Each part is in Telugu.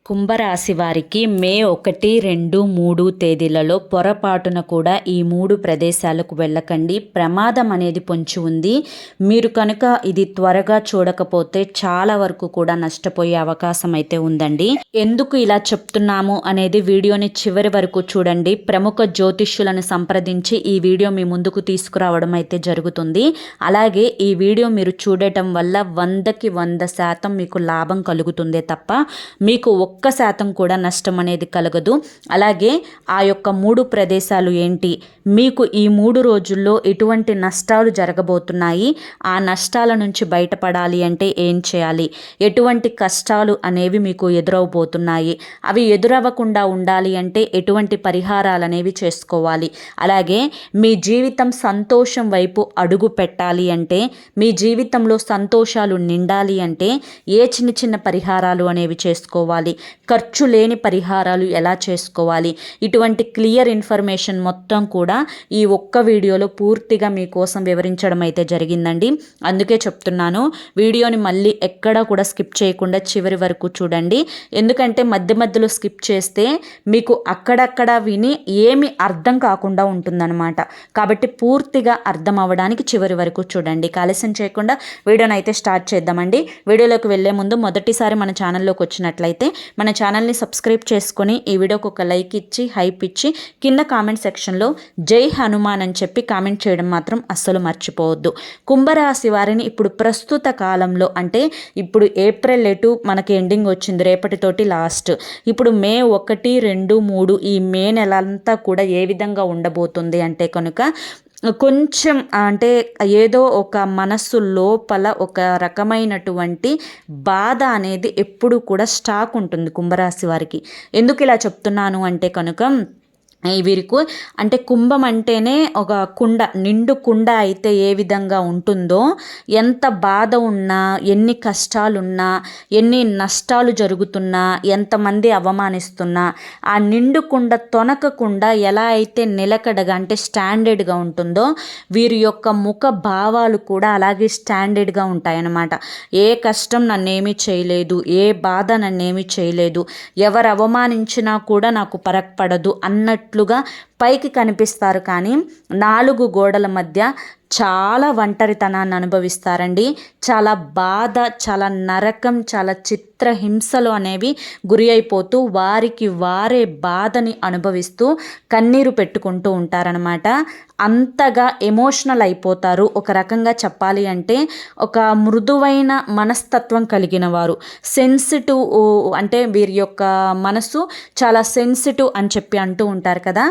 కుంభరాశి వారికి మే 1, 2, 3 తేదీలలో పొరపాటున కూడా ఈ 3 ప్రదేశాలకు వెళ్ళకండి. ప్రమాదం అనేది పొంచి ఉంది. మీరు కనుక ఇది త్వరగా చూడకపోతే చాలా వరకు కూడా నష్టపోయే అవకాశం అయితే ఉందండి. ఎందుకు ఇలా చెప్తున్నాము అనేది వీడియోని చివరి వరకు చూడండి. ప్రముఖ జ్యోతిష్యులను సంప్రదించి ఈ వీడియో మీ ముందుకు తీసుకురావడం అయితే జరుగుతుంది. అలాగే ఈ వీడియో మీరు చూడటం వల్ల 100కి 100% మీకు లాభం కలుగుతుందే తప్ప మీకు 1% కూడా నష్టం అనేది కలగదు. అలాగే ఆ యొక్క 3 ప్రదేశాలు ఏంటి, మీకు ఈ 3 రోజుల్లో ఎటువంటి నష్టాలు జరగబోతున్నాయి, ఆ నష్టాల నుంచి బయటపడాలి అంటే ఏం చేయాలి, ఎటువంటి కష్టాలు అనేవి మీకు ఎదురవబోతున్నాయి, అవి ఎదురవ్వకుండా ఉండాలి అంటే ఎటువంటి పరిహారాలు అనేవి చేసుకోవాలి, అలాగే మీ జీవితం సంతోషం వైపు అడుగు పెట్టాలి అంటే, మీ జీవితంలో సంతోషాలు నిండాలి అంటే ఏ చిన్న చిన్న పరిహారాలు అనేవి చేసుకోవాలి, ఖర్చు లేని పరిహారాలు ఎలా చేసుకోవాలి, ఇటువంటి క్లియర్ ఇన్ఫర్మేషన్ మొత్తం కూడా ఈ ఒక్క వీడియోలో పూర్తిగా మీకోసం వివరించడం అయితే జరిగిందండి. అందుకే చెప్తున్నాను, వీడియోని మళ్ళీ ఎక్కడా కూడా స్కిప్ చేయకుండా చివరి వరకు చూడండి. ఎందుకంటే మధ్య మధ్యలో స్కిప్ చేస్తే మీకు అక్కడక్కడ విని ఏమి అర్థం కాకుండా ఉంటుందన్నమాట. కాబట్టి పూర్తిగా అర్థం అవ్వడానికి చివరి వరకు చూడండి. ఆలస్యం చేయకుండా వీడియోని అయితే స్టార్ట్ చేద్దామండి. వీడియోలోకి వెళ్ళే ముందు మొదటిసారి మన ఛానల్లోకి వచ్చినట్లయితే మన ఛానల్ని సబ్స్క్రైబ్ చేసుకొని ఈ వీడియోకి ఒక లైక్ ఇచ్చి హైప్ ఇచ్చి కింద కామెంట్ సెక్షన్లో జై హనుమాన్ అని చెప్పి కామెంట్ చేయడం మాత్రం అస్సలు మర్చిపోవద్దు. కుంభరాశి వారిని ఇప్పుడు ప్రస్తుత కాలంలో అంటే ఇప్పుడు ఏప్రిల్ ఎటు మనకి ఎండింగ్ వచ్చింది, రేపటితోటి లాస్ట్. ఇప్పుడు మే 1, 2, 3 ఈ మే నెల అంతా కూడా ఏ విధంగా ఉండబోతుంది అంటే కనుక కొంచెం అంటే ఏదో ఒక మనస్సు లోపల ఒక రకమైనటువంటి బాధ అనేది ఎప్పుడు కూడా స్టాక్ ఉంటుంది కుంభరాశి వారికి. ఎందుకు ఇలా చెప్తున్నాను అంటే కనుక వీరికి అంటే కుంభం అంటేనే ఒక కుండ, నిండు కుండ అయితే ఏ విధంగా ఉంటుందో, ఎంత బాధ ఉన్నా, ఎన్ని కష్టాలున్నా, ఎన్ని నష్టాలు జరుగుతున్నా, ఎంతమంది అవమానిస్తున్నా ఆ నిండు కుండ తొనకకుండా ఎలా అయితే నిలకడగా అంటే స్టాండర్డ్గా ఉంటుందో వీరి యొక్క ముఖ భావాలు కూడా అలాగే స్టాండర్డ్గా ఉంటాయన్నమాట. ఏ కష్టం నన్నేమీ చేయలేదు, ఏ బాధ నన్నేమీ చేయలేదు, ఎవరు అవమానించినా కూడా నాకు పడదు అన్నట్లుగా పైకి కనిపిస్తారు. కానీ 4 గోడల మధ్య చాలా ఒంటరితనాన్ని అనుభవిస్తారండి. చాలా బాధ, చాలా నరకం, చాలా చిత్రహింసలు అనేవి గురి అయిపోతూ వారికి వారే బాధని అనుభవిస్తూ కన్నీరు పెట్టుకుంటూ ఉంటారనమాట. అంతగా ఎమోషనల్ అయిపోతారు. ఒక రకంగా చెప్పాలి అంటే ఒక మృదువైన మనస్తత్వం కలిగిన వారు, సెన్సిటివ్ అంటే వీరి యొక్క మనసు చాలా సెన్సిటివ్ అని చెప్పి అంటూ ఉంటారు కదా,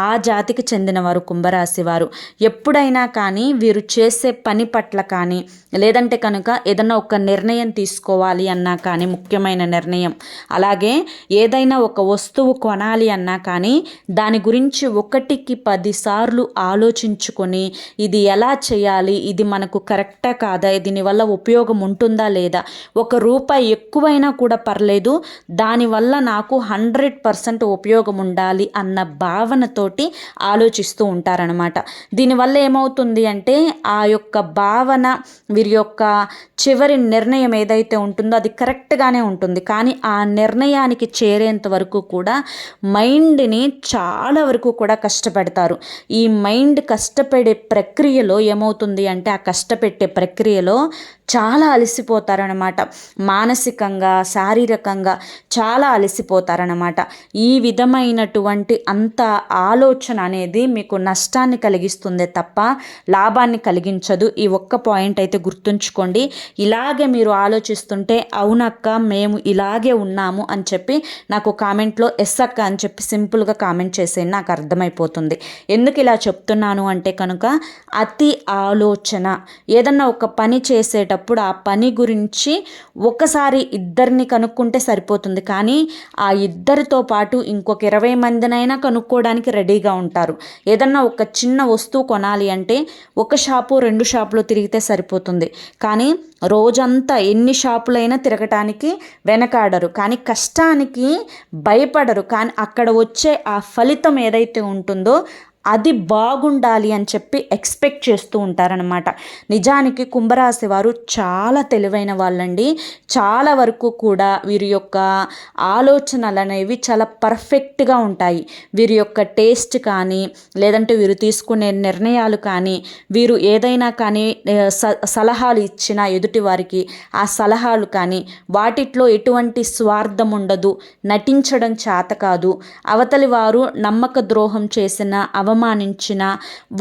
ఆ జాతికి చెందినవారు కుంభరాశి వారు. ఎప్పుడైనా కానీ వీరు చేసే పని పట్ల కానీ లేదంటే కనుక ఏదైనా ఒక నిర్ణయం తీసుకోవాలి అన్నా కానీ, ముఖ్యమైన నిర్ణయం, అలాగే ఏదైనా ఒక వస్తువు కొనాలి అన్నా కానీ దాని గురించి 1కి 10 సార్లు ఆలోచించుకొని ఇది ఎలా చేయాలి, ఇది మనకు కరెక్టా కాదా, దీనివల్ల ఉపయోగం ఉంటుందా లేదా, 1 రూపాయి ఎక్కువైనా కూడా పర్లేదు, దానివల్ల నాకు 100% ఉపయోగం ఉండాలి అన్న భావనతోటి ఆలోచిస్తూ ఉంటారనమాట. దీనివల్ల ఏమవుతుంది అంటే ఆ యొక్క భావన, వీరి యొక్క చివరి నిర్ణయం ఏదైతే ఉంటుందో అది కరెక్ట్గానే ఉంటుంది. కానీ ఆ నిర్ణయానికి చేరేంత వరకు కూడా మైండ్ని చాలా వరకు కూడా కష్టపెడతారు. ఈ మైండ్ కష్టపడే ప్రక్రియలో ఏమవుతుంది అంటే ఆ కష్టపెట్టే ప్రక్రియలో చాలా అలసిపోతారనమాట. మానసికంగా, శారీరకంగా చాలా అలసిపోతారనమాట. ఈ విధమైనటువంటి అంత ఆలోచన అనేది మీకు నష్టాన్ని కలిగిస్తుందే తప్ప లాభాన్ని కలిగించదు. ఈ ఒక్క పాయింట్ అయితే గుర్తుంచుకోండి. ఇలాగే మీరు ఆలోచిస్తుంటే అవునక్క మేము ఇలాగే ఉన్నాము అని చెప్పి నాకు కామెంట్లో ఎస్ అక్క అని చెప్పి సింపుల్గా కామెంట్ చేసేయండి, నాకు అర్థమైపోతుంది. ఎందుకు ఇలా చెప్తున్నాను అంటే కనుక అతి ఆలోచన, ఏదన్నా ఒక పని చేసేటప్పుడు ఆ పని గురించి ఒకసారి ఇద్దరిని కనుక్కుంటే సరిపోతుంది. కానీ ఆ ఇద్దరితో పాటు ఇంకొక 20 మందినైనా కనుక్కోవడానికి రెడీగా ఉంటారు. ఏదన్నా ఒక చిన్న వస్తువు కొనాలి అంటే 1 షాపు 2 షాపులో తిరిగితే సరిపోతుంది. కానీ రోజంతా ఎన్ని షాపులైనా తిరగటానికి వెనకాడరు. కానీ కష్టానికి భయపడరు. కానీ అక్కడ వచ్చే ఆ ఫలితం ఏదైతే ఉంటుందో అది బాగుండాలి అని చెప్పి ఎక్స్పెక్ట్ చేస్తూ ఉంటారనమాట. నిజానికి కుంభరాశి వారు చాలా తెలివైన వాళ్ళండి. చాలా వరకు కూడా వీరి యొక్క ఆలోచనలు అనేవి చాలా పర్ఫెక్ట్గా ఉంటాయి. వీరి యొక్క టేస్ట్ కానీ, లేదంటే వీరు తీసుకునే నిర్ణయాలు కానీ, వీరు ఏదైనా కానీ సలహాలు ఇచ్చిన ఎదుటి వారికి ఆ సలహాలు కానీ వాటిట్లో ఎటువంటి స్వార్థం ఉండదు. నటించడం చేత కాదు. అవతలి వారు నమ్మక ద్రోహం చేసిన, అవమానించిన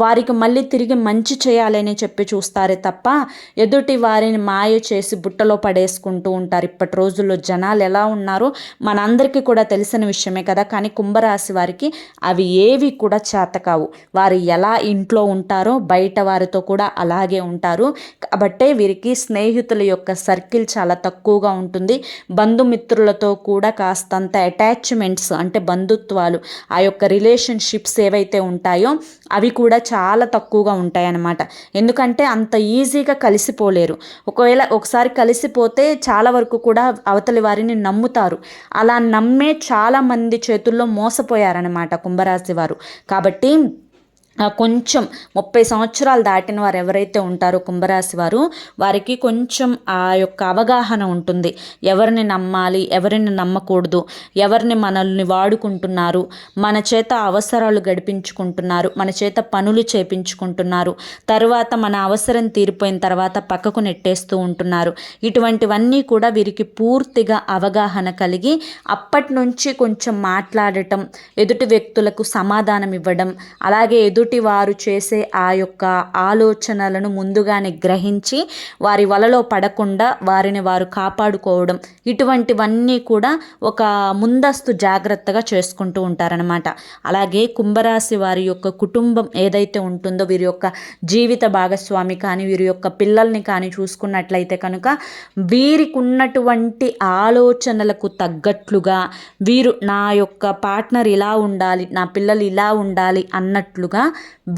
వారికి మళ్ళీ తిరిగి మంచి చేయాలని చెప్పి చూస్తారే తప్ప ఎదుటి వారిని మాయ చేసి బుట్టలో పడేసుకుంటూ ఉంటారు. ఇప్పటి రోజుల్లో జనాలు ఎలా ఉన్నారో మనందరికీ కూడా తెలిసిన విషయమే కదా. కానీ కుంభరాశి వారికి అవి ఏవి కూడా చేత కావు. వారు ఎలా ఇంట్లో ఉంటారో బయట వారితో కూడా అలాగే ఉంటారు. కాబట్టే వీరికి స్నేహితుల యొక్క సర్కిల్ చాలా తక్కువగా ఉంటుంది. బంధుమిత్రులతో కూడా కాస్తంత అటాచ్మెంట్స్ అంటే బంధుత్వాలు, ఆ యొక్క రిలేషన్షిప్స్ ఏవైతే ఉంటాయో అవి కూడా చాలా తక్కువగా ఉంటాయన్నమాట. ఎందుకంటే అంత ఈజీగా కలిసిపోలేరు. ఒకవేళ ఒకసారి కలిసిపోతే చాలా వరకు కూడా అవతలి వారిని నమ్ముతారు. అలా నమ్మే చాలామంది చేతుల్లో మోసపోయారనమాట కుంభరాశి వారు. కాబట్టి కొంచెం 30 సంవత్సరాలు దాటిన వారు ఎవరైతే ఉంటారో కుంభరాశి వారు, వారికి కొంచెం ఆ యొక్క అవగాహన ఉంటుంది. ఎవరిని నమ్మాలి, ఎవరిని నమ్మకూడదు, ఎవరిని మనల్ని వాడుకుంటున్నారు, మన చేత అవసరాలు గడిపించుకుంటున్నారు, మన చేత పనులు చేపించుకుంటున్నారు, తర్వాత మన అవసరం తీరిపోయిన తర్వాత పక్కకు నెట్టేస్తూ ఉంటున్నారు. ఇటువంటివన్నీ కూడా వీరికి పూర్తిగా అవగాహన కలిగి అప్పటి నుంచి కొంచెం మాట్లాడటం, ఎదుటి వ్యక్తులకు సమాధానం ఇవ్వడం, అలాగే వారు చేసే ఆ యొక్క ఆలోచనలను ముందుగానే గ్రహించి వారి వలలో పడకుండా వారిని వారు కాపాడుకోవడం, ఇటువంటివన్నీ కూడా ఒక ముందస్తు జాగ్రత్తగా చేసుకుంటూ ఉంటారనమాట. అలాగే కుంభరాశి వారి యొక్క కుటుంబం ఏదైతే ఉంటుందో, వీరి యొక్క జీవిత భాగస్వామి కానీ, వీరి యొక్క పిల్లల్ని కానీ చూసుకున్నట్లయితే కనుక వీరికి ఉన్నటువంటి ఆలోచనలకు తగ్గట్లుగా వీరు నా యొక్క పార్ట్నర్ ఇలా ఉండాలి, నా పిల్లలు ఇలా ఉండాలి అన్నట్లుగా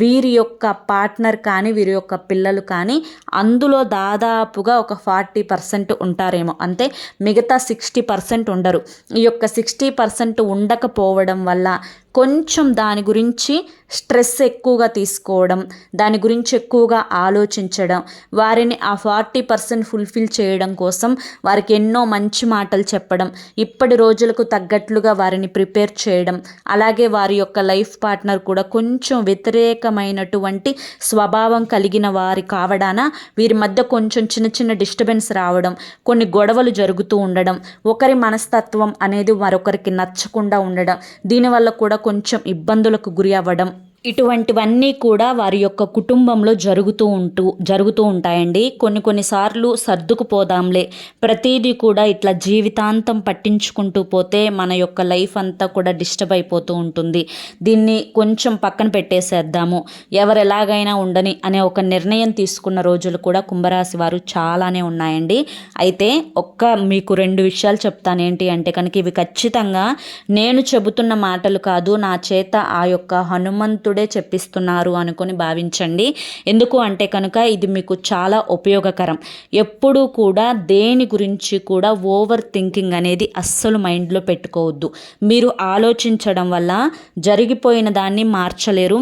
వీరి యొక్క పార్ట్నర్ కానీ, వీరి యొక్క పిల్లలు కానీ అందులో దాదాపుగా ఒక 40% ఉంటారేమో. అంతే, మిగతా 60% ఉండరు. ఈ యొక్క 60% ఉండకపోవడం వల్ల కొంచెం దాని గురించి స్ట్రెస్ ఎక్కువగా తీసుకోవడం, దాని గురించి ఎక్కువగా ఆలోచించడం, వారిని ఆ 40% ఫుల్ఫిల్ చేయడం కోసం వారికి ఎన్నో మంచి మాటలు చెప్పడం, ఇప్పటి రోజులకు తగ్గట్లుగా వారిని ప్రిపేర్ చేయడం, అలాగే వారి యొక్క లైఫ్ పార్ట్నర్ కూడా కొంచెం వ్యతిరేకమైనటువంటి స్వభావం కలిగిన వారి కావడాన వీరి మధ్య కొంచెం చిన్న చిన్న డిస్టర్బెన్స్ రావడం, కొన్ని గొడవలు జరుగుతూ ఉండడం, ఒకరి మనస్తత్వం అనేది మరొకరికి నచ్చకుండా ఉండడం, దీనివల్ల కూడా కొంచెం ఇబ్బందులకు గురి అవ్వడం, ఇటువంటివన్నీ కూడా వారి యొక్క కుటుంబంలో జరుగుతూ ఉంటాయండి. కొన్నిసార్లు సర్దుకుపోదాంలే, ప్రతిదీ కూడా ఇట్లా జీవితాంతం పట్టించుకుంటూ పోతే మన యొక్క లైఫ్ అంతా కూడా డిస్టర్బ్ అయిపోతూ ఉంటుంది, దీన్ని కొంచెం పక్కన పెట్టేసేద్దాము, ఎవరు ఎలాగైనా ఉండని అనే ఒక నిర్ణయం తీసుకున్న రోజులు కూడా కుంభరాశి వారు చాలానే ఉన్నాయండి. అయితే మీకు 2 విషయాలు చెప్తాను. ఏంటి అంటే కనుక ఇవి ఖచ్చితంగా నేను చెబుతున్న మాటలు కాదు, నా చేత ఆ యొక్క హనుమంతుడే చెప్పిస్తున్నారు అనుకొని భావించండి. ఎందుకు అంటే కనుక ఇది మీకు చాలా ఉపయోగకరం. ఎప్పుడూ కూడా దేని గురించి కూడా ఓవర్ థింకింగ్ అనేది అస్సలు మైండ్లో పెట్టుకోవద్దు. మీరు ఆలోచించడం వల్ల జరిగిపోయిన దాన్ని మార్చలేరు,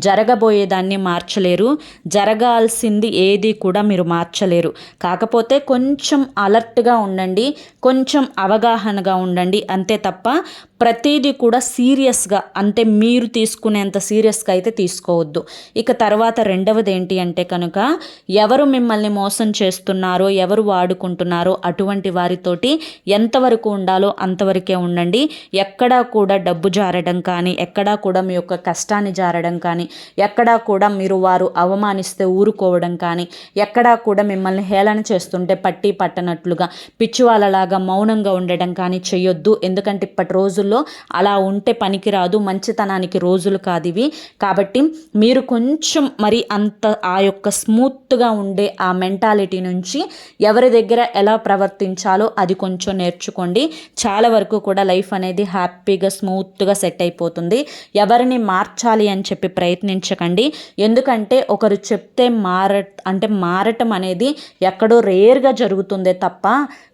జరగబోయేదాన్ని మార్చలేరు, జరగాల్సింది ఏది కూడా మీరు మార్చలేరు. కాకపోతే కొంచెం అలర్ట్గా ఉండండి, కొంచెం అవగాహనగా ఉండండి, అంతే తప్ప ప్రతిదీ కూడా సీరియస్గా, అంటే మీరు తీసుకునేంత సీరియస్గా అయితే తీసుకోవద్దు. ఇక తర్వాత రెండవది ఏంటి అంటే కనుక ఎవరు మిమ్మల్ని మోసం చేస్తున్నారో, ఎవరు వాడుకుంటున్నారో అటువంటి వారితోటి ఎంతవరకు ఉండాలో అంతవరకే ఉండండి. ఎక్కడా కూడా డబ్బు జారడం కానీ, ఎక్కడా కూడా మీ యొక్క కష్టాన్ని జారడం కానీ, ఎక్కడా కూడా వారు అవమానిస్తే ఊరుకోవడం కానీ, ఎక్కడా కూడా మిమ్మల్ని హేళన చేస్తుంటే పట్టి పట్టనట్లుగా పిచ్చివాళ్ళలాగా మౌనంగా ఉండడం కానీ చేయొద్దు. ఎందుకంటే ఇప్పటి రోజుల్లో అలా ఉంటే పనికిరాదు, మంచితనానికి రోజులు కాదు ఇవి. కాబట్టి మీరు కొంచెం మరి అంత ఆ యొక్క స్మూత్గా ఉండే ఆ మెంటాలిటీ నుంచి ఎవరి దగ్గర ఎలా ప్రవర్తించాలో అది కొంచెం నేర్చుకోండి. చాలా వరకు కూడా లైఫ్ అనేది హ్యాపీగా స్మూత్గా సెట్ అయిపోతుంది. ఎవరిని మార్చాలి అని చెప్పి ప్రయత్నించకండి. ఎందుకంటే ఒకరు చెప్తే మారటం అనేది ఎక్కడో రేర్గా జరుగుతుందే తప్ప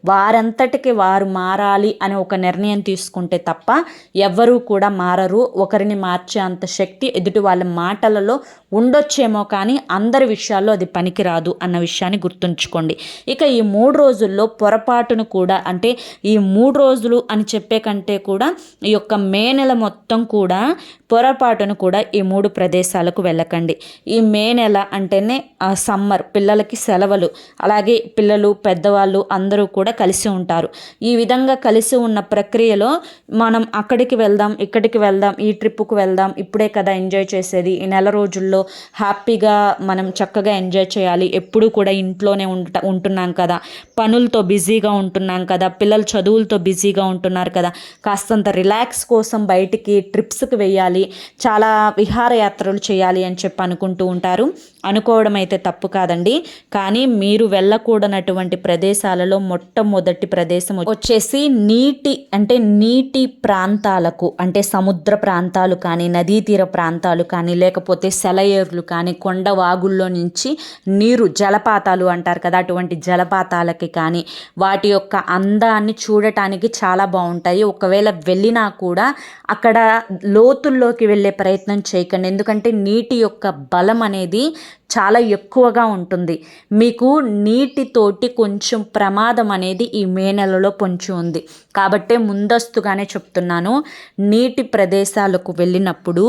వారంతటికి వారు మారాలి అని ఒక నిర్ణయం తీసుకుంటే తప్ప ఎవ్వరూ కూడా మారరు. ఒకరిని మార్చే అంత శక్తి ఎదుటి వాళ్ళ మాటలలో ఉండొచ్చేమో కానీ అందరి విషయాల్లో అది పనికిరాదు అన్న విషయాన్ని గుర్తుంచుకోండి. ఇక ఈ 3 రోజుల్లో పొరపాటును కూడా, అంటే ఈ 3 రోజులు అని చెప్పే కంటే కూడా ఈ యొక్క మే నెల మొత్తం కూడా పొరపాటును కూడా ఈ 3 ప్రదేశాలకు వెళ్ళకండి. ఈ మే నెల అంటేనే సమ్మర్, పిల్లలకి సెలవులు, అలాగే పిల్లలు పెద్దవాళ్ళు అందరూ కూడా కలిసి ఉంటారు. ఈ విధంగా కలిసి ఉన్న ప్రక్రియలో మనం అక్కడికి వెళ్దాం, ఇక్కడికి వెళ్దాం, ఈ ట్రిప్పుకు వెళ్దాం, ఇప్పుడే కదా ఎంజాయ్ చేసేది, ఈ నెల రోజుల్లో హ్యాపీగా మనం చక్కగా ఎంజాయ్ చేయాలి, ఎప్పుడూ కూడా ఇంట్లోనే ఉంటున్నాం కదా, పనులతో బిజీగా ఉంటున్నాం కదా, పిల్లలు చదువులతో బిజీగా ఉంటున్నారు కదా, కాస్తంత రిలాక్స్ కోసం బయటికి ట్రిప్స్కి వెయ్యాలి, చాలా విహారయాత్రలు చేయాలి అని చెప్పి అనుకుంటూ ఉంటారు. అనుకోవడం అయితే తప్పు కాదండి. కానీ మీరు వెళ్ళకూడనటువంటి ప్రదేశాలలో మొట్టమొదటి ప్రదేశం వచ్చేసి నీటి ప్రాంతాలకు, అంటే సముద్ర ప్రాంతాలు కానీ, నదీ తీర ప్రాంతాలు కానీ, లేకపోతే సెలయేర్లు కానీ, కొండ వాగుల్లో నుంచి నీరు, జలపాతాలు అంటారు కదా, అటువంటి జలపాతాలకి కానీ, వాటి యొక్క అందాన్ని చూడటానికి చాలా బాగుంటాయి. ఒకవేళ వెళ్ళినా కూడా అక్కడ లోతుల్లోకి వెళ్ళే ప్రయత్నం చేయకండి. ఎందుకంటే నీటి యొక్క బలం అనేది చాలా ఎక్కువగా ఉంటుంది. మీకు నీటితోటి కొంచెం ప్రమాదం అనేది ఈ మే నెలలో పొంచి ఉంది. కాబట్టే ముందస్తుగానే చెప్తున్నాను, నీటి ప్రదేశాలకు వెళ్ళినప్పుడు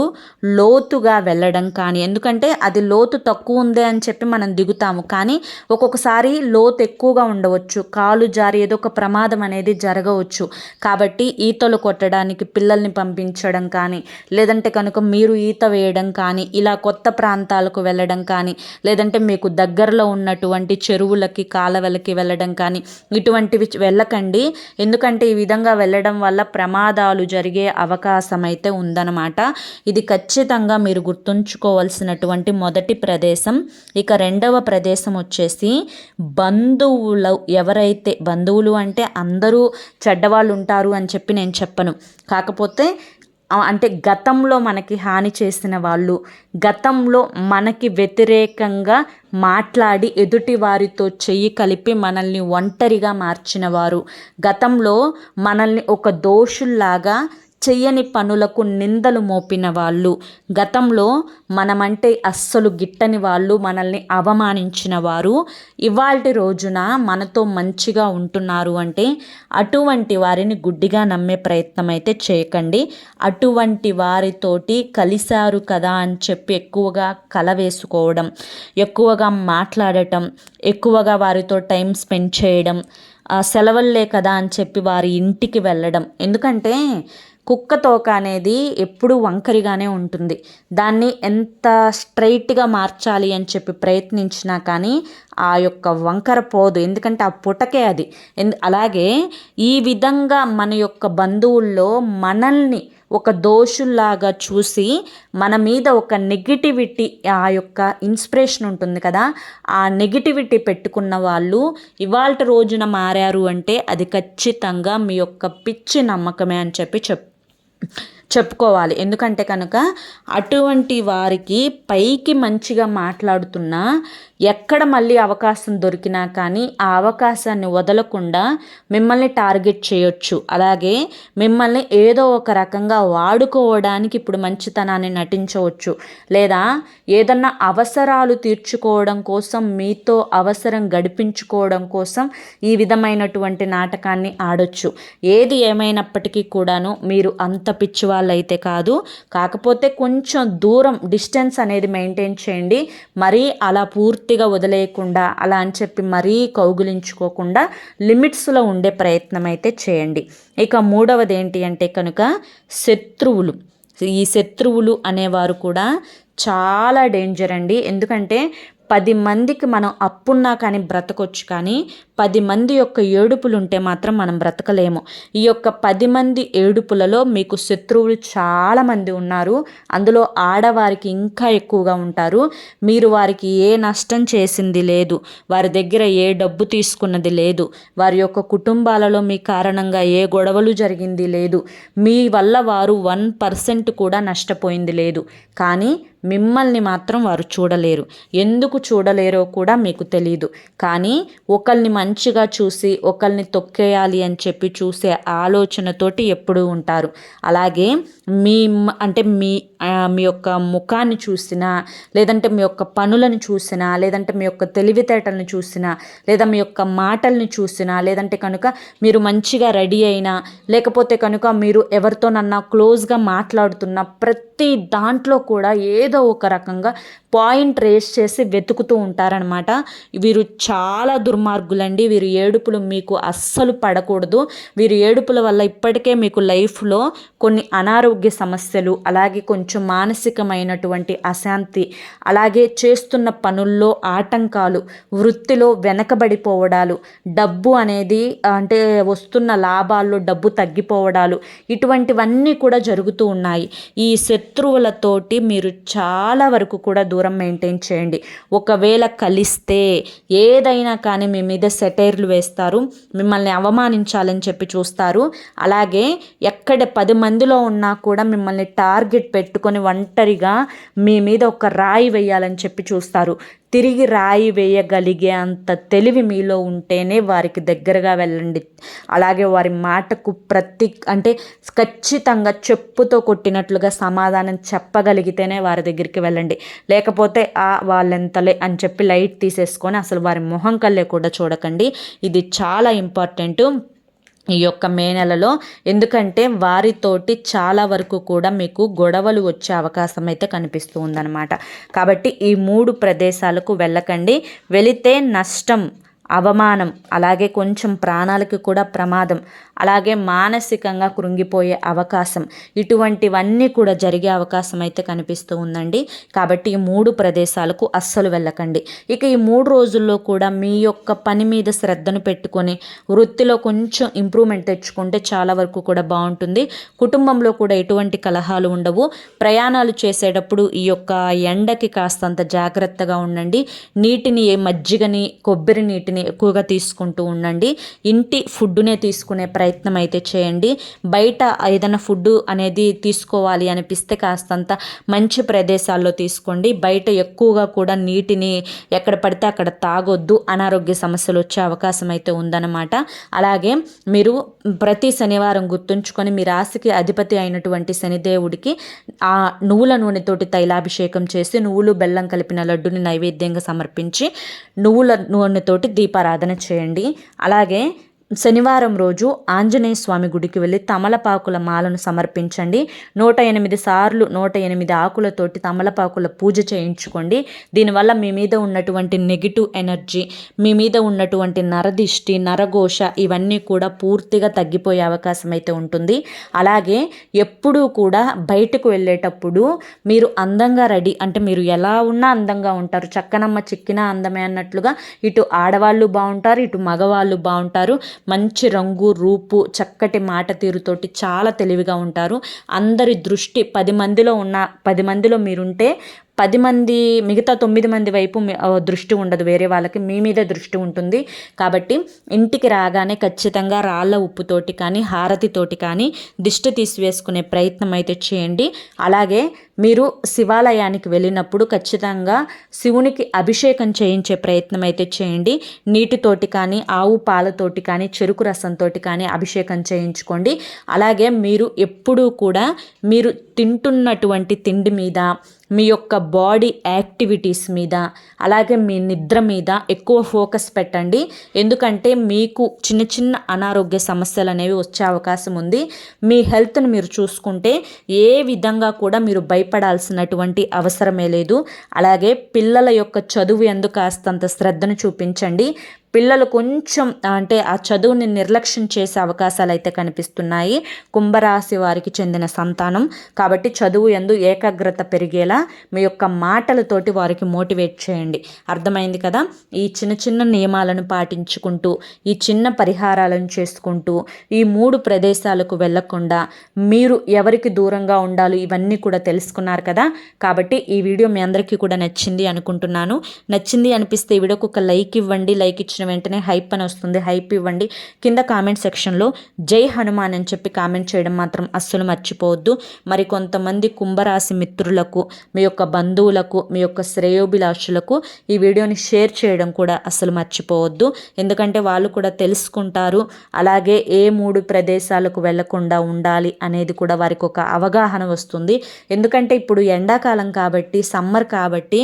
లోతుగా వెళ్ళడం కానీ, ఎందుకంటే అది లోతు తక్కువ ఉంది అని చెప్పి మనం దిగుతాము, కానీ ఒక్కొక్కసారి లోతు ఎక్కువగా ఉండవచ్చు, కాలు జారి ఏదో ఒక ప్రమాదం అనేది జరగవచ్చు. కాబట్టి ఈతలు కొట్టడానికి పిల్లల్ని పంపించడం కానీ, లేదంటే కనుక మీరు ఈత వేయడం కానీ, ఇలా కొత్త ప్రాంతాలకు వెళ్ళడం కానీ, లేదంటే మీకు దగ్గరలో ఉన్నటువంటి చెరువులకి, కాలవలకి వెళ్ళడం కానీ, ఇటువంటివి వెళ్ళకండి. ఎందుకంటే ఈ విధంగా వెళ్ళడం వల్ల ప్రమాదాలు జరిగే అవకాశం అయితే ఉందన్నమాట. ఇది ఖచ్చితంగా మీరు గుర్తుంచుకోవాల్సినటువంటి మొదటి ప్రదేశం. ఇక రెండవ ప్రదేశం వచ్చేసి బంధువులు. ఎవరైతే బంధువులు అంటే అందరూ చెడ్డవాళ్ళు ఉంటారు అని చెప్పి నేను చెప్పను, కాకపోతే అంటే గతంలో మనకి హాని చేసిన వాళ్ళు, గతంలో మనకి వ్యతిరేకంగా మాట్లాడి ఎదుటి వారితో చెయ్యి కలిపి మనల్ని ఒంటరిగా మార్చిన వారు, గతంలో మనల్ని ఒక దోషుల్లాగా చెయ్యని పనులకు నిందలు మోపిన వాళ్ళు, గతంలో మనమంటే అస్సలు గిట్టని వాళ్ళు, మనల్ని అవమానించిన వారు ఇవాల్టి రోజున మనతో మంచిగా ఉంటున్నారు అంటే అటువంటి వారిని గుడ్డిగా నమ్మే ప్రయత్నం అయితే చేయకండి. అటువంటి వారితోటి కలిశారు కదా అని చెప్పి ఎక్కువగా కలవేసుకోవడం, ఎక్కువగా మాట్లాడటం, ఎక్కువగా వారితో టైం స్పెండ్ చేయడం, సెలవుల్లే కదా అని చెప్పి వారి ఇంటికి వెళ్ళడం. ఎందుకంటే కుక్క తోక అనేది ఎప్పుడూ వంకరిగానే ఉంటుంది. దాన్ని ఎంత స్ట్రైట్గా మార్చాలి అని చెప్పి ప్రయత్నించినా కానీ ఆ యొక్క వంకర పోదు, ఎందుకంటే ఆ పుటకే అది. అలాగే ఈ విధంగా మన యొక్క బంధువుల్లో మనల్ని ఒక దోషుల్లాగా చూసి మన మీద ఒక నెగిటివిటీ, ఆ యొక్క ఇన్స్పిరేషన్ ఉంటుంది కదా, ఆ నెగిటివిటీ పెట్టుకున్న వాళ్ళు ఇవాల్టి రోజున మారారు అంటే అది ఖచ్చితంగా మీ యొక్క పిచ్చి నమ్మకమే అని చెప్పి చెప్పుకోవాలి. ఎందుకంటే కనుక అటువంటి వారికి పైకి మంచిగా మాట్లాడుతున్నా ఎక్కడ మళ్ళీ అవకాశం దొరికినా కానీ ఆ అవకాశాన్ని వదలకుండా మిమ్మల్ని టార్గెట్ చేయొచ్చు. అలాగే మిమ్మల్ని ఏదో ఒక రకంగా వాడుకోవడానికి ఇప్పుడు మంచితనాన్ని నటించవచ్చు, లేదా ఏదన్నా అవసరాలు తీర్చుకోవడం కోసం, మీతో అవసరం గడిపించుకోవడం కోసం ఈ విధమైనటువంటి నాటకాన్ని ఆడొచ్చు. ఏది ఏమైనప్పటికీ కూడాను మీరు అంత పిచ్చివాళ్ళైతే కాదు, కాకపోతే కొంచెం దూరం, డిస్టెన్స్ అనేది మెయింటైన్ చేయండి. మరీ అలా పూర్తిగా వదిలేయకుండా, అలా అని చెప్పి మరీ కౌగులించుకోకుండా లిమిట్స్లో ఉండే ప్రయత్నం అయితే చేయండి. ఇక మూడవది ఏంటి అంటే కనుక శత్రువులు. ఈ శత్రువులు అనేవారు కూడా చాలా డేంజర్ అండి. ఎందుకంటే 10 మందికి మనం అప్పున్నా కానీ బ్రతకొచ్చు, కానీ 10 మంది యొక్క ఏడుపులు ఉంటే మాత్రం మనం బ్రతకలేము. ఈ యొక్క 10 మంది ఏడుపులలో మీకు శత్రువులు చాలామంది ఉన్నారు. అందులో ఆడవారికి ఇంకా ఎక్కువగా ఉంటారు. మీరు వారికి ఏ నష్టం చేసింది లేదు, వారి దగ్గర ఏ డబ్బు తీసుకున్నది లేదు, వారి యొక్క కుటుంబాలలో మీ కారణంగా ఏ గొడవలు జరిగింది లేదు, మీ వల్ల వారు 1% కూడా నష్టపోయింది లేదు. కానీ మిమ్మల్ని మాత్రం వారు చూడలేరు. ఎందుకు చూడలేరో కూడా మీకు తెలియదు. కానీ ఒకరిని మంచిగా చూసి ఒకరిని తొక్కేయాలి అని చెప్పి చూసే ఆలోచనతోటి ఎప్పుడూ ఉంటారు. అలాగే అంటే మీ యొక్క ముఖాన్ని చూసినా, లేదంటే మీ యొక్క పనులను చూసినా, లేదంటే మీ యొక్క తెలివితేటలను చూసినా, లేదా మీ యొక్క మాటల్ని చూసినా, లేదంటే కనుక మీరు మంచిగా రెడీ అయినా, లేకపోతే కనుక మీరు ఎవరితోనన్నా క్లోజ్గా మాట్లాడుతున్న ప్రతి దాంట్లో కూడా ఏదో ఒక రకంగా పాయింట్ రేస్ చేసి వెతుకుతూ ఉంటారనమాట. వీరు చాలా దుర్మార్గులండి. వీరు ఏడుపులు మీకు అస్సలు పడకూడదు. వీరు ఏడుపుల వల్ల ఇప్పటికే మీకు లైఫ్లో కొన్ని అనారోగ్య సమస్యలు, అలాగే కొంచెం మానసికమైనటువంటి అశాంతి, అలాగే చేస్తున్న పనుల్లో ఆటంకాలు, వృత్తిలో వెనకబడిపోవడాలు, డబ్బు అనేది అంటే వస్తున్న లాభాల్లో డబ్బు తగ్గిపోవడాలు, ఇటువంటివన్నీ కూడా జరుగుతూ ఉన్నాయి. ఈ శత్రువులతోటి మీరు చాలా వరకు కూడా దూరం మెయింటైన్ చేయండి. ఒకవేళ కలిస్తే ఏదైనా కానీ మీ మీద సెటైర్లు వేస్తారు, మిమ్మల్ని అవమానించాలని చెప్పి చూస్తారు. అలాగే ఎక్కడ 10 మందిలో ఉన్నా కూడా మిమ్మల్ని టార్గెట్ పెట్టుకొని ఒంటరిగా మీ మీద ఒక రాయి వేయాలని చెప్పి చూస్తారు. తిరిగి రాయి వేయగలిగే అంత తెలివి మీలో ఉంటేనే వారికి దగ్గరగా వెళ్ళండి. అలాగే వారి మాటకు అంటే ఖచ్చితంగా చెప్పుతో కొట్టినట్లుగా సమాధానం చెప్పగలిగితేనే వారి దగ్గరికి వెళ్ళండి. లేకపోతే వాళ్ళెంతలే అని చెప్పి లైట్ తీసేసుకొని అసలు వారి మొహం కల్లే కూడా చూడకండి. ఇది చాలా ఇంపార్టెంటు ఈ యొక్క మే నెలలో. ఎందుకంటే వారితోటి చాలా వరకు కూడా మీకు గొడవలు వచ్చే అవకాశం అయితే కనిపిస్తూ ఉందన్నమాట. కాబట్టి ఈ 3 ప్రదేశాలకు వెళ్ళకండి. వెళితే నష్టం, అవమానం, అలాగే కొంచెం ప్రాణాలకు కూడా ప్రమాదం, అలాగే మానసికంగా కృంగిపోయే అవకాశం, ఇటువంటివన్నీ కూడా జరిగే అవకాశం అయితే కనిపిస్తూ ఉందండి. కాబట్టి ఈ 3 ప్రదేశాలకు అస్సలు వెళ్ళకండి. ఇక ఈ 3 రోజుల్లో కూడా మీ యొక్క పని మీద శ్రద్ధను పెట్టుకొని వృత్తిలో కొంచెం ఇంప్రూవ్మెంట్ తెచ్చుకుంటే చాలా వరకు కూడా బాగుంటుంది. కుటుంబంలో కూడా ఎటువంటి కలహాలు ఉండవు. ప్రయాణాలు చేసేటప్పుడు ఈ యొక్క ఎండకి కాస్తంత జాగ్రత్తగా ఉండండి. నీటిని, మజ్జిగని, కొబ్బరి నీటిని ఎక్కువగా తీసుకుంటూ ఉండండి. ఇంటి ఫుడ్డునే తీసుకునే ప్రయత్నం అయితే చేయండి. బయట ఏదైనా ఫుడ్ అనేది తీసుకోవాలి అనిపిస్తే కాస్తంత మంచి ప్రదేశాల్లో తీసుకోండి. బయట ఎక్కువగా కూడా నీటిని ఎక్కడ పడితే అక్కడ తాగొద్దు, అనారోగ్య సమస్యలు వచ్చే అవకాశం అయితే ఉందన్నమాట. అలాగే మీరు ప్రతి శనివారం గుర్తుంచుకొని మీ రాశికి అధిపతి అయినటువంటి శనిదేవుడికి ఆ నువ్వుల నూనెతోటి తైలాభిషేకం చేసి నువ్వులు బెల్లం కలిపిన లడ్డుని నైవేద్యంగా సమర్పించి నువ్వుల నూనెతోటి దీపారాధన చేయండి. అలాగే శనివారం రోజు ఆంజనేయ స్వామి గుడికి వెళ్ళి తమలపాకుల మాలను సమర్పించండి. 108 సార్లు 108 ఆకులతోటి తమలపాకుల పూజ చేయించుకోండి. దీనివల్ల మీ మీద ఉన్నటువంటి నెగిటివ్ ఎనర్జీ, మీ మీద ఉన్నటువంటి నరదిష్టి, నరఘోష ఇవన్నీ కూడా పూర్తిగా తగ్గిపోయే అవకాశం అయితే ఉంటుంది. అలాగే ఎప్పుడూ కూడా బయటకు వెళ్ళేటప్పుడు మీరు అందంగా రెడీ, అంటే మీరు ఎలా ఉన్నా అందంగా ఉంటారు. చక్కనమ్మ చిక్కిన అందమే అన్నట్లుగా ఇటు ఆడవాళ్ళు బాగుంటారు, ఇటు మగవాళ్ళు బాగుంటారు. మంచి రంగు, రూపు, చక్కటి మాట తీరుతోటి చాలా తెలివిగా ఉంటారు. అందరి దృష్టి 10 మందిలో మీరుంటే 10 మంది, మిగతా 9 మంది వైపు దృష్టి ఉండదు, వేరే వాళ్ళకి మీ మీద దృష్టి ఉంటుంది. కాబట్టి ఇంటికి రాగానే ఖచ్చితంగా రాళ్ళ ఉప్పుతోటి కానీ హారతితోటి కానీ దిష్టి తీసివేసుకునే ప్రయత్నం అయితే చేయండి. అలాగే మీరు శివాలయానికి వెళ్ళినప్పుడు ఖచ్చితంగా శివునికి అభిషేకం చేయించే ప్రయత్నం అయితే చేయండి. నీటితోటి కానీ, ఆవు పాలతోటి కానీ, చెరుకు రసంతోటి కానీ అభిషేకం చేయించుకోండి. అలాగే మీరు ఎప్పుడూ కూడా మీరు తింటున్నటువంటి తిండి మీద, మీ యొక్క బాడీ యాక్టివిటీస్ మీద, అలాగే మీ నిద్ర మీద ఎక్కువ ఫోకస్ పెట్టండి. ఎందుకంటే మీకు చిన్న చిన్న అనారోగ్య సమస్యలు అనేవి వచ్చే అవకాశం ఉంది. మీ హెల్త్ని మీరు చూసుకుంటే ఏ విధంగా కూడా మీరు భయపడాల్సినటువంటి అవసరమే లేదు. అలాగే పిల్లల యొక్క చదువు యందు కాస్తంత శ్రద్ధను చూపించండి. పిల్లలు కొంచెం అంటే ఆ చదువుని నిర్లక్ష్యం చేసే అవకాశాలు అయితే కనిపిస్తున్నాయి, కుంభరాశి వారికి చెందిన సంతానం. కాబట్టి చదువు యందు ఏకాగ్రత పెరిగేలా మీ యొక్క మాటలతోటి వారికి మోటివేట్ చేయండి. అర్థమైంది కదా? ఈ చిన్న చిన్న నియమాలను పాటించుకుంటూ, ఈ చిన్న పరిహారాలను చేసుకుంటూ, ఈ 3 ప్రదేశాలకు వెళ్ళకుండా మీరు ఎవరికి దూరంగా ఉండాలి ఇవన్నీ కూడా తెలుసుకున్నారు కదా. కాబట్టి ఈ వీడియో మీ అందరికీ కూడా నచ్చింది అనుకుంటున్నాను. నచ్చింది అనిపిస్తే ఈ వీడియోకి ఒక లైక్ ఇవ్వండి. లైక్ ఇచ్చిన వచ్చిన వెంటనే హైప్ అని వస్తుంది, హైప్ ఇవ్వండి. కింద కామెంట్ సెక్షన్లో జై హనుమాన్ అని చెప్పి కామెంట్ చేయడం మాత్రం అస్సలు మర్చిపోవద్దు. మరి కొంతమంది కుంభరాశి మిత్రులకు, మీ యొక్క బంధువులకు, మీ యొక్క శ్రేయోభిలాషులకు ఈ వీడియోని షేర్ చేయడం కూడా అస్సలు మర్చిపోవద్దు. ఎందుకంటే వాళ్ళు కూడా తెలుసుకుంటారు. అలాగే ఏ 3 ప్రదేశాలకు వెళ్లకుండా ఉండాలి అనేది కూడా వారికి ఒక అవగాహన వస్తుంది. ఎందుకంటే ఇప్పుడు ఎండాకాలం కాబట్టి, సమ్మర్ కాబట్టి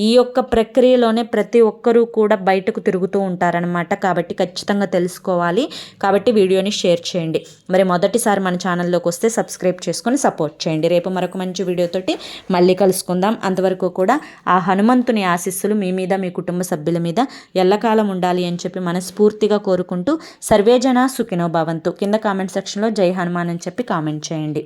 ఈ యొక్క ప్రక్రియలోనే ప్రతి ఒక్కరూ కూడా బయటకు తిరుగుతూ ఉంటారనమాట. కాబట్టి ఖచ్చితంగా తెలుసుకోవాలి. కాబట్టి వీడియోని షేర్ చేయండి. మరి మొదటిసారి మన ఛానల్లోకి వస్తే సబ్స్క్రైబ్ చేసుకొని సపోర్ట్ చేయండి. రేపు మరొక మంచి వీడియోతోటి మళ్ళీ కలుసుకుందాం. అంతవరకు కూడా ఆ హనుమంతుని ఆశీస్సులు మీ మీద, మీ కుటుంబ సభ్యుల మీద ఎల్లకాలం ఉండాలి అని చెప్పి మనస్ఫూర్తిగా కోరుకుంటూ సర్వేజన సుఖినో భవంతు. కింద కామెంట్ సెక్షన్లో జై హనుమాన్ అని చెప్పి కామెంట్ చేయండి.